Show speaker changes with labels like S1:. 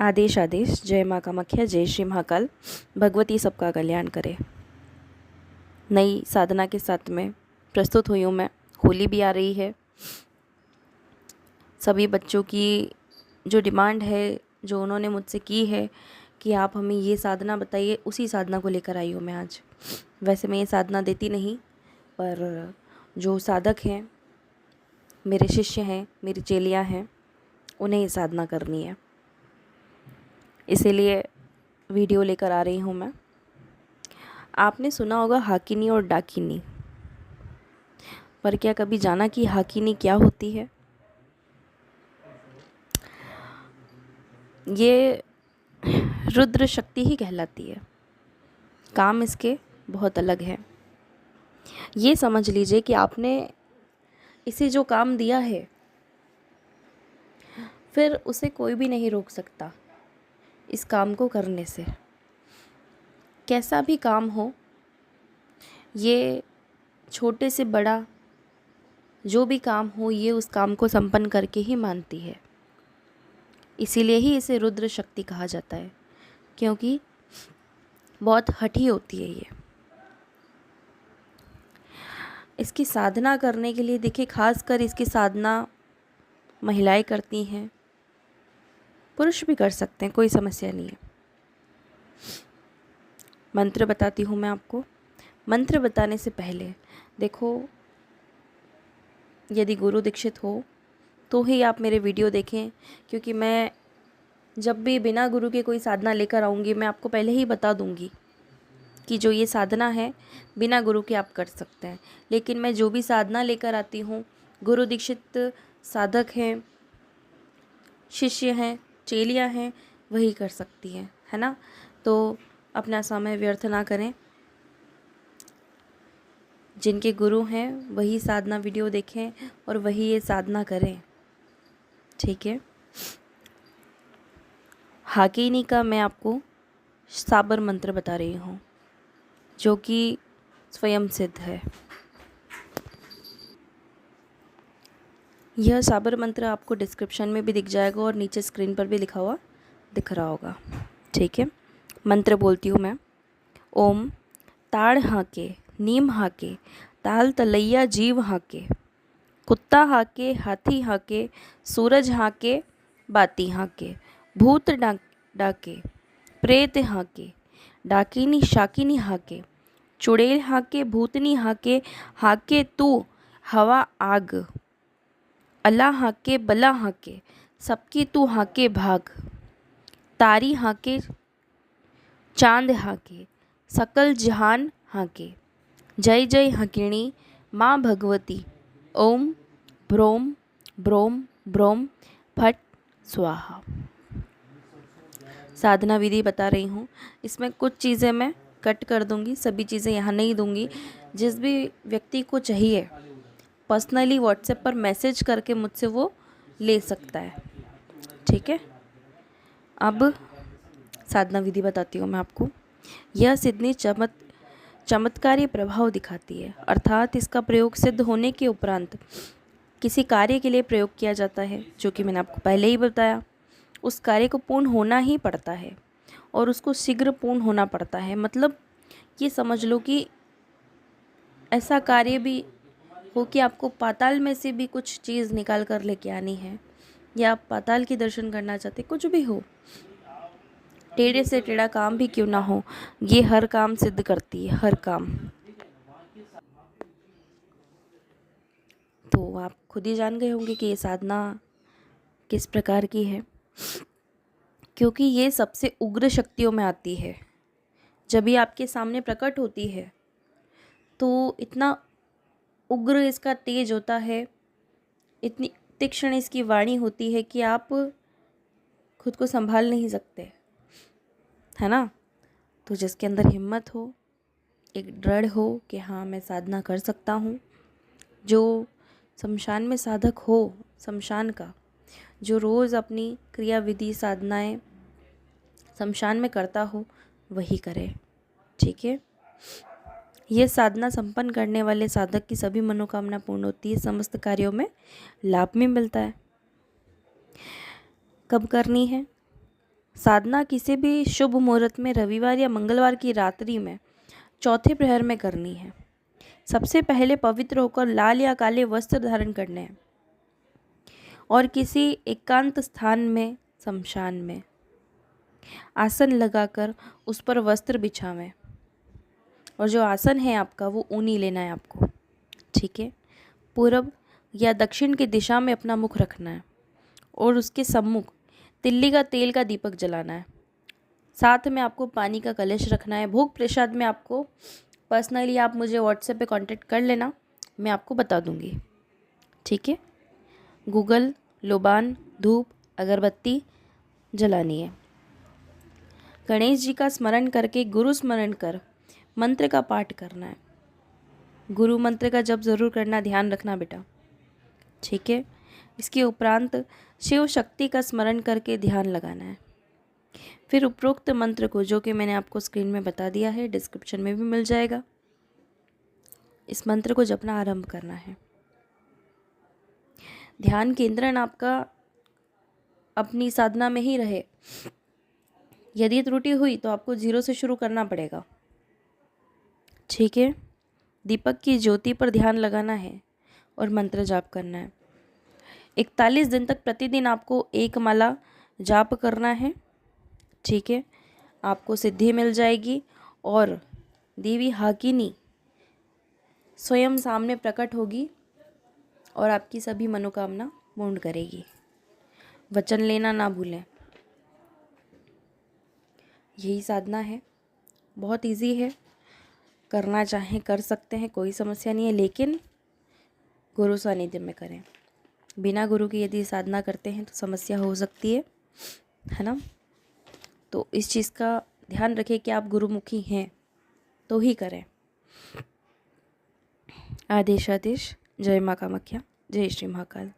S1: आदेश आदेश। जय माँ कामाख्या, जय श्री महाकाल। भगवती सबका कल्याण करे। नई साधना के साथ में प्रस्तुत हुई हूँ मैं। होली भी आ रही है। सभी बच्चों की जो डिमांड है, जो उन्होंने मुझसे की है कि आप हमें ये साधना बताइए, उसी साधना को लेकर आई हूँ मैं आज। वैसे मैं ये साधना देती नहीं, पर जो साधक हैं, मेरे शिष्य हैं, मेरी चेलियाँ हैं, उन्हें ये साधना करनी है, इसीलिए वीडियो लेकर आ रही हूँ मैं। आपने सुना होगा हाकिनी और डाकिनी, पर क्या कभी जाना कि हाकिनी क्या होती है? ये रुद्र शक्ति ही कहलाती है। काम इसके बहुत अलग है। ये समझ लीजिए कि आपने इसे जो काम दिया है, फिर उसे कोई भी नहीं रोक सकता इस काम को करने से। कैसा भी काम हो, ये छोटे से बड़ा जो भी काम हो, ये उस काम को संपन्न करके ही मानती है। इसीलिए ही इसे रुद्र शक्ति कहा जाता है, क्योंकि बहुत हठी होती है ये। इसकी साधना करने के लिए देखिए, खासकर इसकी साधना महिलाएं करती हैं, पुरुष भी कर सकते हैं, कोई समस्या नहीं है। मंत्र बताती हूँ मैं आपको। मंत्र बताने से पहले देखो, यदि गुरु दीक्षित हो तो ही आप मेरे वीडियो देखें, क्योंकि मैं जब भी बिना गुरु के कोई साधना लेकर आऊँगी, मैं आपको पहले ही बता दूँगी कि जो ये साधना है बिना गुरु के आप कर सकते हैं। लेकिन मैं जो भी साधना लेकर आती हूँ, गुरु दीक्षित साधक हैं, शिष्य हैं, चेलियाँ हैं, वही कर सकती हैं, है ना। तो अपना समय व्यर्थ ना करें। जिनके गुरु हैं वही साधना वीडियो देखें और वही ये साधना करें, ठीक है। हाकिनी का मैं आपको साबर मंत्र बता रही हूँ, जो कि स्वयं सिद्ध है। यह साबर मंत्र आपको डिस्क्रिप्शन में भी दिख जाएगा और नीचे स्क्रीन पर भी लिखा हुआ दिख रहा होगा, ठीक है। मंत्र बोलती हूँ मैं। ओम ताड़ हाके, नीम हाके, ताल तलैया जीव हाके, कुत्ता हाके, हाथी हाके, सूरज हाके, बाती हाके, भूत डाके, प्रेत हाके, डाकिनी शाकिनी हाके, चुड़ैल हाके, भूतनी हाके, हाके तू हवा आग, अला हाके, बला हाके, सबकी तू हाके भाग, तारी हाके, चांद हाके, सकल जहान हाके, जय जय हकिणी माँ भगवती, ओम ब्रोम ब्रोम ब्रोम फट स्वाहा। साधना विधि बता रही हूँ। इसमें कुछ चीज़ें मैं कट कर दूँगी, सभी चीज़ें यहाँ नहीं दूँगी। जिस भी व्यक्ति को चाहिए, पर्सनली व्हाट्सएप पर मैसेज करके मुझसे वो ले सकता है, ठीक है। अब साधना विधि बताती हूँ मैं आपको। यह सिद्धि चमत्कारी प्रभाव दिखाती है, अर्थात इसका प्रयोग सिद्ध होने के उपरांत किसी कार्य के लिए प्रयोग किया जाता है, जो कि मैंने आपको पहले ही बताया। उस कार्य को पूर्ण होना ही पड़ता है और उसको शीघ्र पूर्ण होना पड़ता है। मतलब ये समझ लो कि ऐसा कार्य भी हो कि आपको पाताल में से भी कुछ चीज़ निकाल कर लेके आनी है, या आप पाताल के दर्शन करना चाहते, कुछ भी हो, टेढ़े से टेढ़ा काम भी क्यों ना हो, ये हर काम सिद्ध करती है, हर काम। तो आप खुद ही जान गए होंगे कि ये साधना किस प्रकार की है, क्योंकि ये सबसे उग्र शक्तियों में आती है। जब ये आपके सामने प्रकट होती है तो इतना उग्र इसका तेज होता है, इतनी तीक्ष्ण इसकी वाणी होती है कि आप खुद को संभाल नहीं सकते, है ना। तो जिसके अंदर हिम्मत हो, एक दृढ़ हो कि हाँ मैं साधना कर सकता हूँ, जो शमशान में साधक हो, शमशान का, जो रोज़ अपनी क्रिया विधि साधनाएं शमशान में करता हो, वही करे, ठीक है। यह साधना संपन्न करने वाले साधक की सभी मनोकामना पूर्ण होती है, समस्त कार्यों में लाभ भी मिलता है। कब करनी है? साधना किसी भी शुभ मुहूर्त में रविवार या मंगलवार की रात्रि में चौथे प्रहर में करनी है। सबसे पहले पवित्र होकर लाल या काले वस्त्र धारण करने हैं और किसी एकांत स्थान में, शमशान में आसन लगाकर उस पर वस्त्र बिछावें। और जो आसन है आपका वो ऊनी लेना है आपको, ठीक है। पूर्व या दक्षिण की दिशा में अपना मुख रखना है और उसके सम्मुख तिल्ली का तेल का दीपक जलाना है। साथ में आपको पानी का कलश रखना है। भोग प्रसाद में आपको पर्सनली आप मुझे व्हाट्सएप पे कांटेक्ट कर लेना, मैं आपको बता दूंगी, ठीक है। गूगल, लोबान, धूप, अगरबत्ती जलानी है। गणेश जी का स्मरण करके गुरु स्मरण कर मंत्र का पाठ करना है। गुरु मंत्र का जप ज़रूर करना, ध्यान रखना बेटा, ठीक है। इसके उपरांत शिव शक्ति का स्मरण करके ध्यान लगाना है। फिर उपरोक्त मंत्र को, जो कि मैंने आपको स्क्रीन में बता दिया है, डिस्क्रिप्शन में भी मिल जाएगा, इस मंत्र को जपना आरंभ करना है। ध्यान केंद्रण आपका अपनी साधना में ही रहे। यदि त्रुटि हुई तो आपको 0 से शुरू करना पड़ेगा, ठीक है। दीपक की ज्योति पर ध्यान लगाना है और मंत्र जाप करना है। 41 दिन तक प्रतिदिन आपको एक माला जाप करना है, ठीक है। आपको सिद्धि मिल जाएगी और देवी हाकिनी स्वयं सामने प्रकट होगी और आपकी सभी मनोकामना पूर्ण करेगी। वचन लेना ना भूलें। यही साधना है, बहुत इजी है, करना चाहें कर सकते हैं, कोई समस्या नहीं है, लेकिन गुरु सानिध्य में करें। बिना गुरु की यदि साधना करते हैं तो समस्या हो सकती है ना। तो इस चीज़ का ध्यान रखें कि आप गुरुमुखी हैं तो ही करें। आदेश आदेश। जय माँ कामाख्या, जय श्री महाकाल।